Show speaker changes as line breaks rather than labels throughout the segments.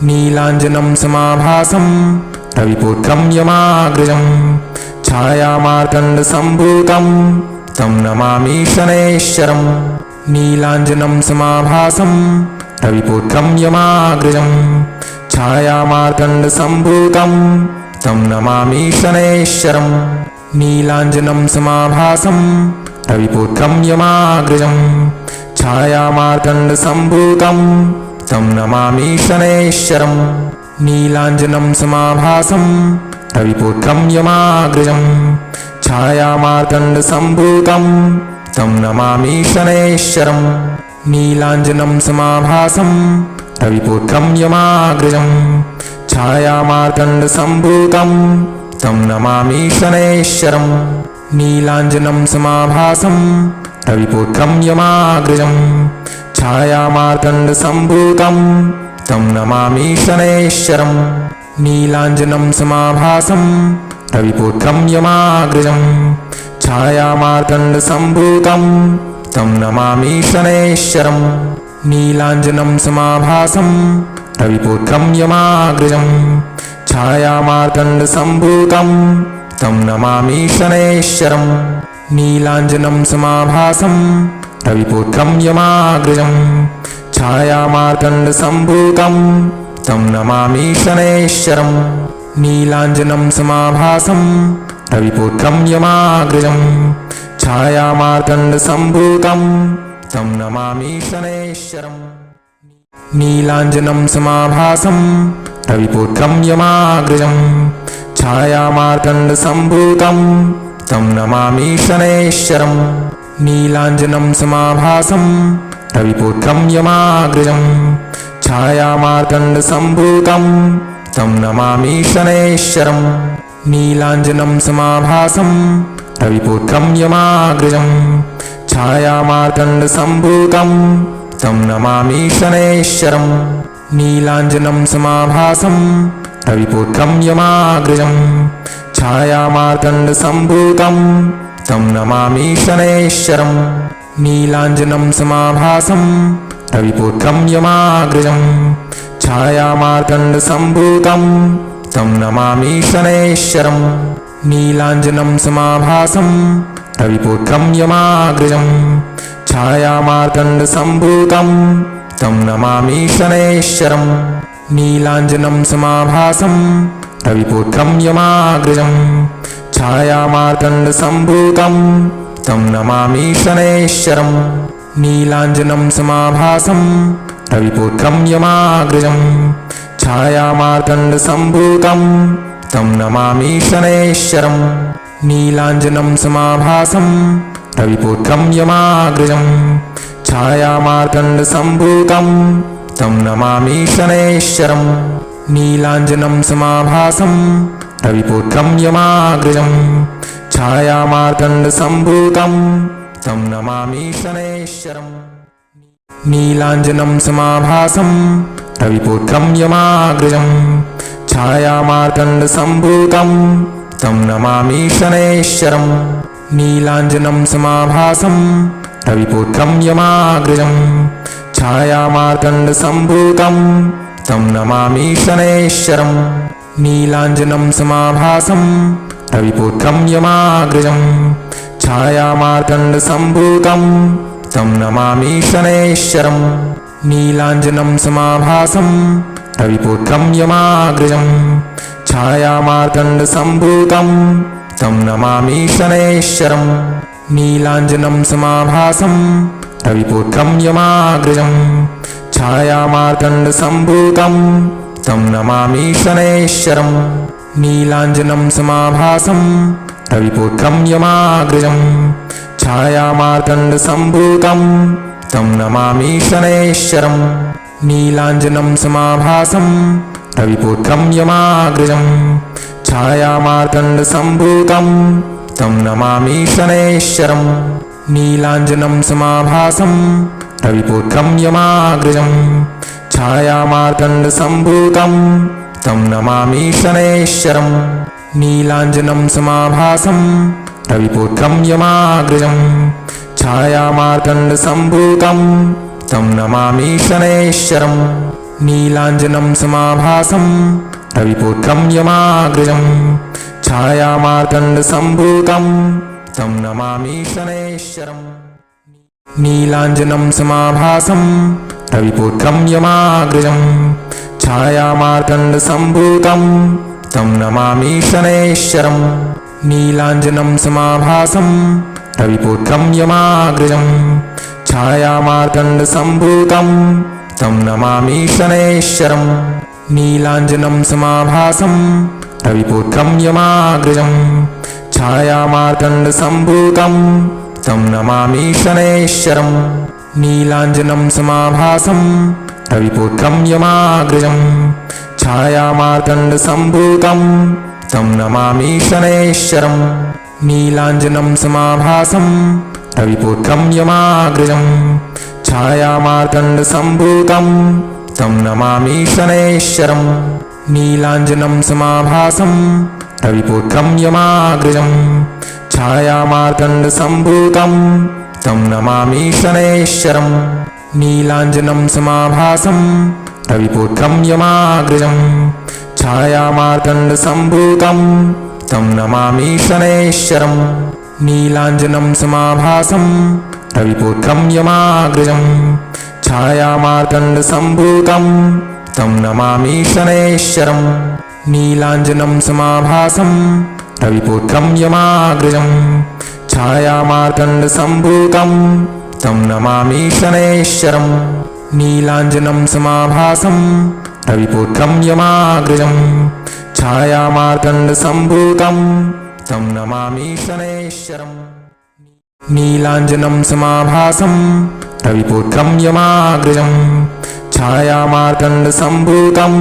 नीलाञ्जनं समाभासं रविपुत्रं यमाग्रजं छायामार्तण्डसम्भूतं तं नमामि शनैश्चरम्। नीलाञ्जनं समाभासं रविपुत्रं यमाग्रजं छायामार्तण्डसम्भूतं तं नमामि शनैश्चरम्। नीलाञ्जनं समाभासं रविपुत्रं यमाग्रजं छायामार्तण्डसम्भूतं तं नमामि शनैश्चरम्। नीलाञ्जनं समाभासं रविपुत्रं यमाग्रजं छायामार्तण्डसम्भूतं तं नमामि शनैश्चरम्। नीलाञ्जनं समाभासं रविपुत्रं यमाग्रजं छायामार्तण्डसम्भूतं तं नमामि शनैश्चरम्। नीलाञ्जनं समाभासं रविपुत्रं यमाग्रजं छायामार्तण्डसम्भूतं तं नमामि शनैश्चरम्। नीलाञ्जनं समाभासं रविपुत्रं यमाग्रजं छायामार्तण्डसम्भूतं तं नमामि शनैश्चरम्। नीलाञ्जनं समाभासं रविपुत्रं यमाग्रजं छायामार्तण्डसम्भूतं तं नमामि शनैश्चरम्। नीलाञ्जनं समाभासं रविपुत्रं यमाग्रजं छायामार्तण्डसम्भूतं तं नमामि शनैश्चरम्। नीलाञ्जनं समाभासं रविपुत्रं यमाग्रजं छायामार्तण्डसम्भूतं तं नमामि शनैश्चरम्। नीलाञ्जनं समाभासं रविपुत्रं यमाग्रजं छायामार्तण्डसम्भूतं तं नमामि शनैश्चरम्। नीलाञ्जनं समाभासं रविपुत्रं यमाग्रजं छायामार्तण्डसम्भूतं तं नमामि शनैश्चरम्। नीलाञ्जनं समाभासं रविपुत्रं यमाग्रजं छायामार्तण्डसम्भूतं तं नमामि शनैश्चरम्। नीलाञ्जनं समाभासं रविपुत्रं यमाग्रजं छायामार्तण्डसम्भूतं तं नमामि शनैश्चरम्। नीलाञ्जनं समाभासं रविपुत्रं यमाग्रजं छायामार्तण्डसम्भूतं तं नमामि शनैश्चरम्। नीलाञ्जनं समाभासं रविपुत्रं यमाग्रजं छायामार्तण्डसम्भूतं तं नमामि शनैश्चरम्। नीलाञ्जनं समाभासं रविपुत्रं यमाग्रजं छायामार्तण्डसम्भूतं तं नमामि शनैश्चरम्। नीलाञ्जनं समाभासं रविपुत्रं यमाग्रजं छायामार्तण्डसम्भूतं तं नमामि शनैश्चरम्। नीलाञ्जनं समाभासं रविपुत्रं यमाग्रजं छायामार्तण्डसम्भूतं तं नमामि शनैश्चरम्। नीलाञ्जनं समाभासं रविपुत्रं यमाग्रजं छायामार्तण्डसम्भूतं तं नमामि शनैश्चरम्। नीलाञ्जनं समाभासं रविपुत्रं यमाग्रजं छायामार्तण्डसम्भूतं तं नमामि शनैश्चरम्। नीलाञ्जनं समाभासं रविपुत्रं यमाग्रजं छायामार्तण्डसम्भूतं तं नमामि शनैश्चरम्। नीलाञ्जनं समाभासं रविपुत्रं यमाग्रजं छायामार्तण्डसम्भूतं तं नमामि शनैश्चरम्। नीलाञ्जनं समाभासं रविपुत्रं यमाग्रजं छायामार्तण्डसम्भूतं तं नमामि शनैश्चरम्। नीलाञ्जनं समाभासं रविपुत्रं यमाग्रजं छायामार्तण्डसम्भूतं तं नमामि शनैश्चरम्। नीलाञ्जनं समाभासं रविपुत्रं यमाग्रजं छायामार्तण्डसम्भूतं तं नमामि शनैश्चरम्। नीलाञ्जनं समाभासं रविपुत्रं यमाग्रजं छायामार्तण्डसम्भूतं तं नमामि शनैश्चरम्। नीलाञ्जनं समाभासं रविपुत्रं यमाग्रजं छायामार्तण्डसम्भूतं तं नमामि शनैश्चरम्। नीलाञ्जनं समाभासं रविपुत्रं यमाग्रजं छायामार्तण्डसम्भूतं तं नमामि शनैश्चरम्। नीलाञ्जनं समाभासं रविपुत्रं यमाग्रजं छायामार्तण्डसम्भूतं तं नमामि शनैश्वरम् नीलाञ्जनं समाभासं रविपुत्रं यमाग्रजं छायामार्तण्डसम्भूतं तं नमामि शनैश्वरम् नीलाञ्जनं समाभासं रविपुत्रं यमाग्रजं छायामार्तण्डसम्भूतं तं नमामि शनैश्वरम् नीलाञ्जनं समाभासं रविपुत्रं यमाग्रजं छायामार्तण्डसम्भूतं तं नमामि शनैश्वरम् नीलाञ्जनं समाभासं रविपुत्रं यमाग्रजं छायामार्तण्डसम्भूतं तं नमामि शनैश्वरम् नीलाञ्जनं समाभासं रविपुत्रं यमाग्रजं छायामार्तण्डसम्भूतं तं नमामि शनैश्वरम् नीलाञ्जनं समाभासं रविपुत्रं यमाग्रजं छायामार्तण्डसम्भूतं तं नमामि शनैश्वरम् नीलाञ्जनं समाभासं रविपुत्रं यमाग्रजं छायामार्तण्डसम्भूतं तं नमामि शनैश्वरम् नीलाञ्जनं समाभासं रविपुत्रं यमाग्रजं छायामार्तण्डसम्भूतं तं नमामि शनैश्वरम् नीलाञ्जनं समाभासं रविपुत्रं यमाग्रजं छायामार्तण्डसम्भूतं तं नमामि शनैश्वरम् नीलाञ्जनं समाभासं रविपुत्रं यमाग्रजं छायामार्तण्डसम्भूतं तं नमामि शनैश्वरम् नीलाञ्जनं समाभासं रविपुत्रं यमाग्रजं छायामार्तण्डसम्भूतं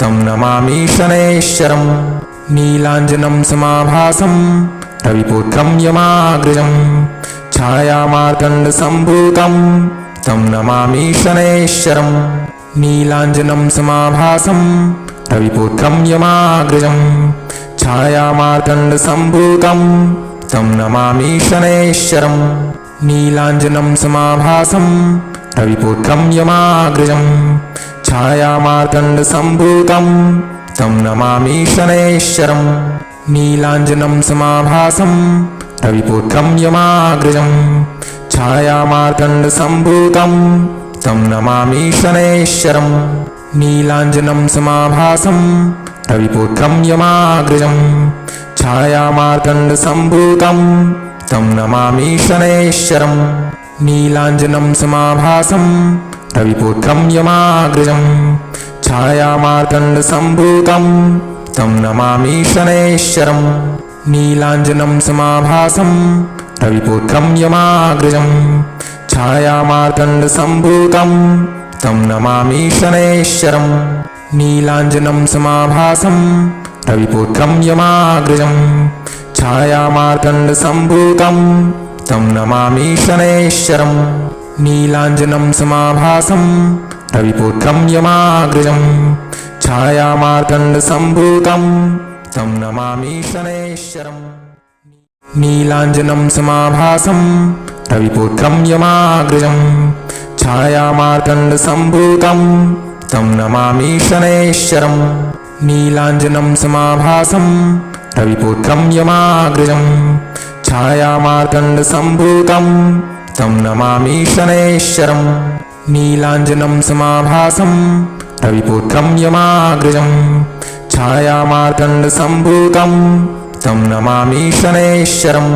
तं नमामि शनैश्वरम् नीलाञ्जनं समाभासं रविपुत्रं यमाग्रजं छायामार्तण्डसम्भूतं तं नमामि शनैश्वरम् नीलाञ्जनं समाभासं रविपुत्रं यमाग्रजं छायामार्तण्डसम्भूतं तं नमामि शनैश्वरम् नीलाञ्जनं समाभासं रविपुत्रं यमाग्रजं छायामार्तण्डसम्भूतं तं नमामि शनैश्वरम् नीलाञ्जनं समाभासं रविपुत्रं यमाग्रजं छायामार्तण्डसम्भूतं तं नमामि शनैश्वरम् नीलाञ्जनं समाभासं रविपुत्रं यमाग्रजं छायामार्तण्डसम्भूतं तं नमामि शनैश्वरम् नीलाञ्जनं समाभासं रविपुत्रं यमाग्रजं छायामार्तण्डसम्भूतं तं नमामि शनैश्वरम् नीलाञ्जनं समाभासं रविपुत्रं यमाग्रजं छायामार्तण्डसम्भूतं तं नमामि शनैश्वरम् नीलाञ्जनं समाभासं रविपुत्रं यमाग्रजं छायामार्तण्डसम्भूतं तं नमामि शनैश्वरम् नीलाञ्जनं समाभासं रविपुत्रं यमाग्रजं छायामार्तण्डसम्भूतं तं नमामि शनैश्वरम् नीलाञ्जनं समाभासं रविपुत्रं यमाग्रजं छायामार्तण्डसम्भूतं तं नमामि शनैश्वरम् नीलाञ्जनं समाभासं रविपुत्रं यमाग्रजं छायामार्तण्डसम्भूतं तं नमामि शनैश्वरम् नीलाञ्जनं समाभासं रविपुत्रं यमाग्रजं छायामार्तण्डसम्भूतं तं नमामि शनैश्वरम्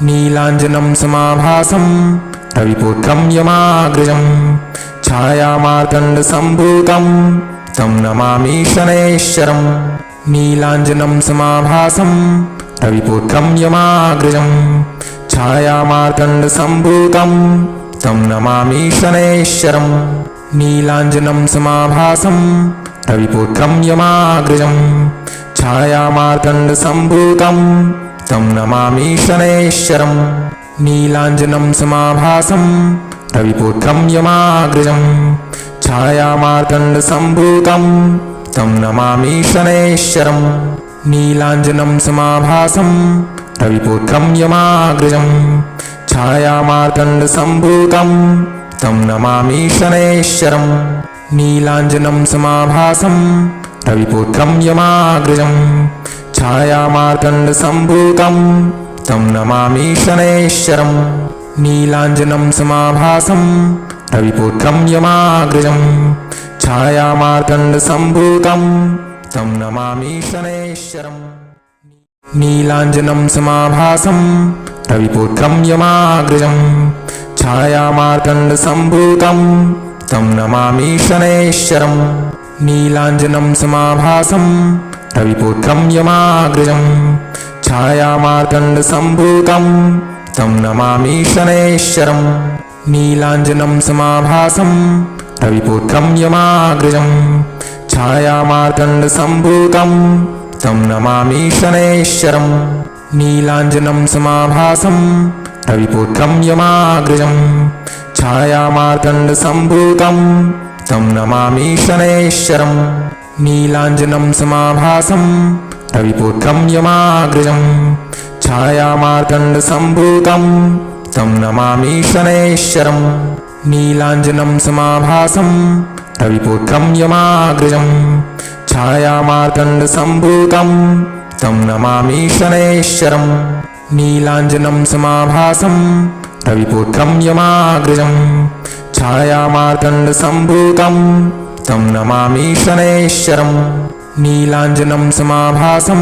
नीलाञ्जनं समाभासं रविपुत्रं यमाग्रजं छायामार्तण्डसम्भूतं तं नमामि शनैश्वरम् नीलाञ्जनं समाभासं रविपुत्रं यमाग्रजं छायामार्तण्डसम्भूतं तं नमामि शनैश्वरम् नीलाञ्जनं समाभासं रविपुत्रं यमाग्रजं छायामार्तण्डसम्भूतं तं नमामि शनैश्वरम् नीलाञ्जनं समाभासं रविपुत्रं यमाग्रजं छायामार्तण्डसम्भूतं तं नमामि शनैश्वरम् नीलाञ्जनं समाभासं रविपुत्रं यमाग्रजं छायामार्तण्डसम्भूतं तं नमामि शनैश्वरम् नीलाञ्जनं समाभासं रविपुत्रं यमाग्रजं छायामार्तण्डसम्भूतं तं नमामि शनैश्चरम् नीलाञ्जनं समाभासं रविपुत्रं यमाग्रजं छायामार्तण्डसम्भूतं तं नमामि शनैश्चरम् नीलाञ्जनं समाभासं रविपुत्रं यमाग्रजं छायामार्तण्डसम्भूतं तं नमामि शनैश्चरम् नीलाञ्जनं समाभासं रविपुत्रं यमाग्रजं छायामार्तण्डसम्भूतं तं नमामि शनैश्चरम् नीलाञ्जनं समाभासं रविपुत्रं यमाग्रजं छायामार्तण्डसम्भूतं तं नमामि शनैश्चरम् नीलाञ्जनं समाभासं रविपुत्रं यमाग्रजं छायामार्तण्डसम्भूतं तं नमामि शनैश्चरम् नीलाञ्जनं समाभासं रविपुत्रं यमाग्रजं छायामार्तण्डसम्भूतं तं नमामि शनैश्चरम् नीलाञ्जनं समाभासं रविपुत्रं यमाग्रजं छायामार्तण्डसम्भूतं तं नमामि शनैश्चरम् नीलाञ्जनं समाभासं रविपुत्रं यमाग्रजं छायामार्तण्डसम्भूतं तं नमामि शनैश्चरम् नीलाञ्जनं समाभासं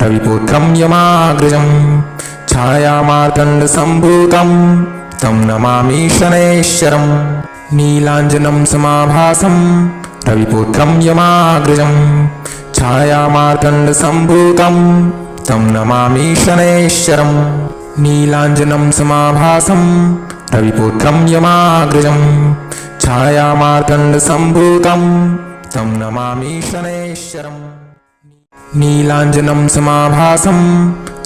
रविपुत्रं यमाग्रजं छायामार्तण्डसम्भूतं तं नमामि शनैश्चरम् नीलाञ्जनं समाभासं रविपुत्रं यमाग्रजं छायामार्तण्डसम्भूतं तं नमामि शनैश्चरम् नीलाञ्जनं समाभासं रविपुत्रं यमाग्रजं छायामार्तण्डसम्भूतं तं नमामि शनैश्चरम् नीलाञ्जनं समाभासं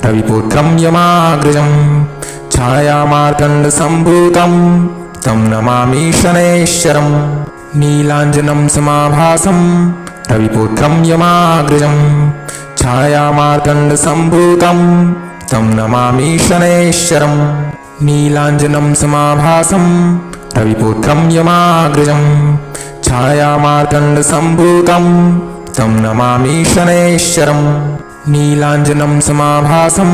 रविपुत्रं यमाग्रजं छायामार्तण्डसम्भूतं तं नमामि शनैश्चरम् नीलाञ्जनं समाभासं रविपुत्रं यमाग्रजं छायामार्तण्डसम्भूतं तं नमामि शनैश्चरम् नीलाञ्जनं समाभासं रविपुत्रं यमाग्रजं छायामार्तण्डसम्भूतं तं नमामि शनैश्चरम् नीलाञ्जनं समाभासं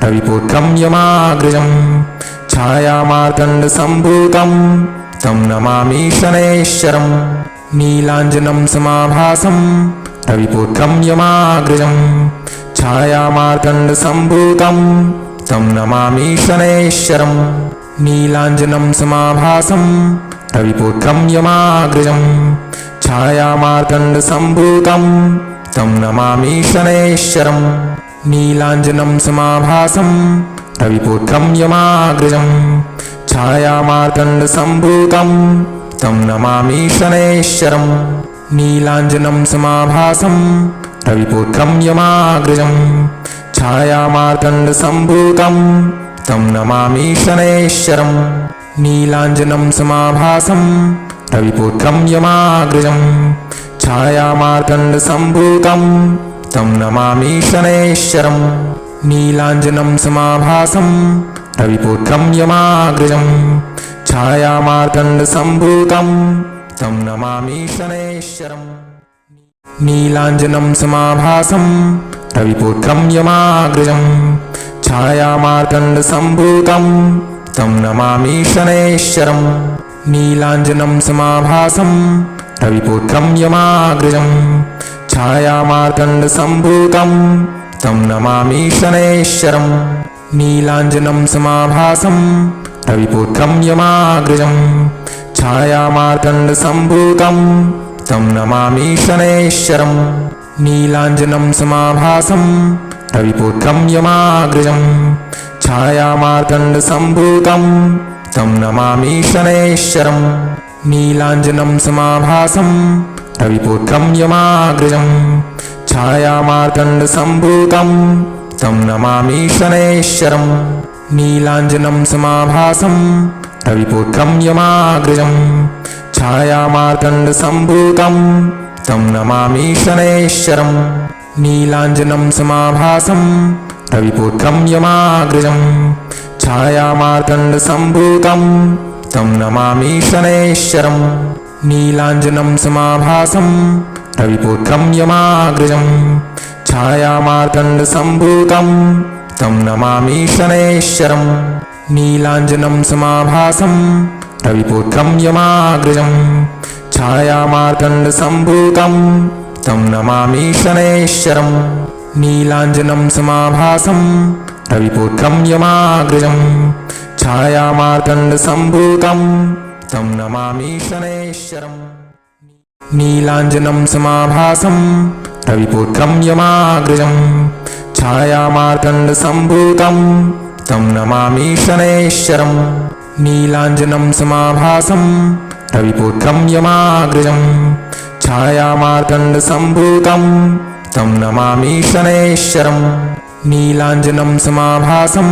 रविपुत्रं यमाग्रजं छायामार्तण्डसम्भूतं तं नमामि शनैश्चरम् नीलाञ्जनं समाभासं रविपुत्रं यमाग्रजं छायामार्तण्डसम्भूतं तं नमामि शनैश्चरम् नीलाञ्जनं समाभासं रविपुत्रं यमाग्रजं छायामार्तण्डसम्भूतं तं नमामि शनैश्चरम् नीलाञ्जनं समाभासं रविपुत्रं यमाग्रजं छायामार्तण्डसम्भूतं तं नमामि शनैश्चरम् नीलाञ्जनं समाभासं रविपुत्रं यमाग्रजं छायामार्तण्डसम्भूतं तं नमामि शनैश्चरम् नीलाञ्जनं समाभासं रविपुत्रं यमाग्रजं छायामार्तण्डसम्भूतं तं नमामि शनैश्चरम् नीलाञ्जनं समाभासं रविपुत्रं यमाग्रजं छायामार्तण्डसम्भूतं तं नमामि शनैश्चरम् नीलाञ्जनं समाभासं रविपुत्रं यमाग्रजं छायामार्तण्डसम्भूतं तं नमामि शनैश्चरम् नीलाञ्जनं समाभासं रविपुत्रं यमाग्रजं छायामार्तण्डसम्भूतं तं नमामि शनैश्चरम् नीलाञ्जनं समाभासं रविपुत्रं यमाग्रजं छायामार्तण्डसम्भूतं तं नमामि शनैश्चरम् नीलाञ्जनं समाभासं रविपुत्रं यमाग्रजं छायामार्तण्डसम्भूतं तं नमामि शनैश्चरम् नीलाञ्जनं समाभासं रविपुत्रं यमाग्रजं छायामार्तण्डसम्भूतं तं नमामि शनैश्चरम् नीलाञ्जनं समाभासं रविपुत्रं यमाग्रजं छायामार्तण्डसम्भूतं तं नमामि शनैश्चरम् नीलाञ्जनं समाभासं रविपुत्रं यमाग्रजं छायामार्तण्डसम्भूतं तं नमामि शनैश्चरम् नीलाञ्जनं समाभासं रविपुत्रं यमाग्रजं छायामार्तण्डसम्भूतं तं नमामि शनैश्चरम् नीलाञ्जनं समाभासं रविपुत्रं यमाग्रजं छायामार्तण्डसम्भूतं तं नमामि शनैश्चरम् नीलाञ्जनं समाभासं रविपुत्रं यमाग्रजं छायामार्तण्डसम्भूतं तं नमामि शनैश्चरम् नीलाञ्जनं समाभासं रविपुत्रं यमाग्रजं छायामार्तण्डसम्भूतं तं नमामि शनैश्चरम् नीलाञ्जनं समाभासं रविपुत्रं यमाग्रजं छायामार्तण्डसम्भूतं तं नमामि शनैश्चरम् नीलाञ्जनं समाभासं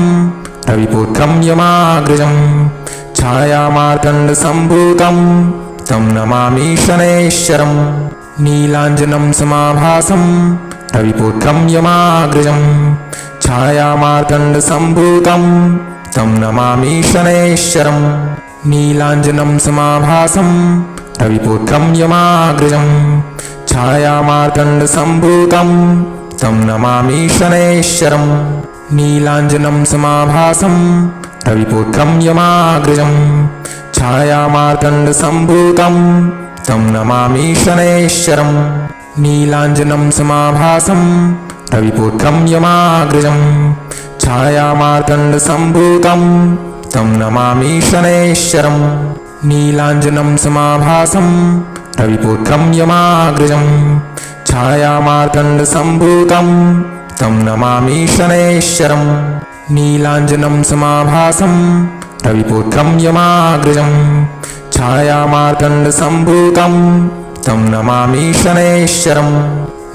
रविपुत्रं यमाग्रजं छायामार्तण्डसम्भूतं तं नमामि शनैश्चरम् नीलाञ्जनं समाभासं रविपुत्रं यमाग्रजं छायामार्तण्डसम्भूतं तं नमामि शनैश्चरम् नीलाञ्जनं समाभासं रविपुत्रं यमाग्रजं छायामार्तण्डसम्भूतं तं नमामि शनैश्चरम् नीलाञ्जनं समाभासं रविपुत्रं यमाग्रजं छायामार्तण्डसम्भूतं तं नमामि शनैश्चरम् नीलाञ्जनं समाभासं रविपुत्रं यमाग्रजं छायामार्तण्डसम्भूतं तं नमामि शनैश्चरम् नीलाञ्जनं समाभासं रविपुत्रं यमाग्रजं छायामार्तण्डसम्भूतं तं नमामि शनैश्चरम् नीलाञ्जनं समाभासं रविपुत्रं यमाग्रजं छायामार्तण्डसम्भूतं तं नमामि शनैश्चरम्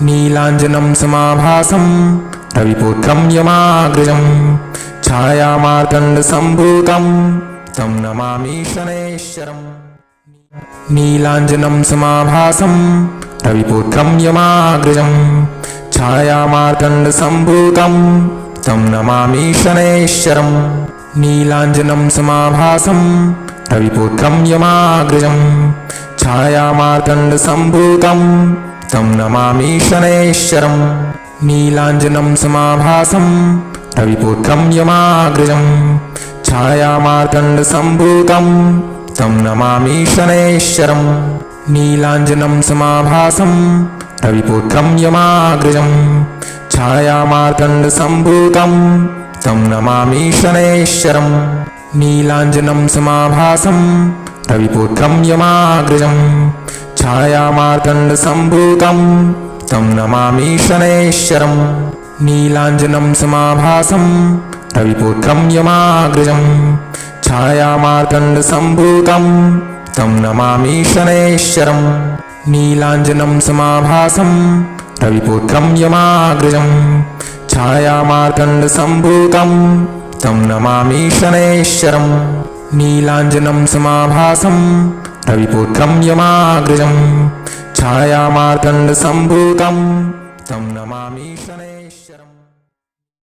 नीलाञ्जनं समाभासं रविपुत्रं यमाग्रजं छायामार्तण्डसम्भूतं तं नमामि शनैश्चरम् नीलाञ्जनं समाभासं रविपुत्रं यमाग्रजं छायामार्तण्डसम्भूतं तं नमामि शनैश्चरम् नीलाञ्जनं समाभासं रविपुत्रं यमाग्रजं छायामार्तण्डसम्भूतं तं नमामि शनैश्चरम् नीलाञ्जनं समाभासं रविपुत्रं यमाग्रजं छायामार्तण्डसम्भूतं तं नमामि शनैश्चरम् नीलाञ्जनं समाभासं रविपुत्रं यमाग्रजं छायामार्तण्डसम्भूतं तं नमामि शनैश्चरम् नीलाञ्जनं समाभासं रविपुत्रं यमाग्रजं छायामार्तण्डसम्भूतं तं नमामि शनैश्चरम् नीलाञ्जनं समाभासं रविपुत्रं यमाग्रजं छायामार्तण्डसम्भूतं तं नमामि शनैश्चरम् नीलाञ्जनं समाभासं रविपुत्रं यमाग्रजं छायामार्तण्डसम्भूतं तं नमामि शनैश्चरम् नीलाञ्जनं समाभासं रविपुत्रं यमाग्रजं छायामार्तण्डसम्भूतं तं नमामि शनैश्चरम्।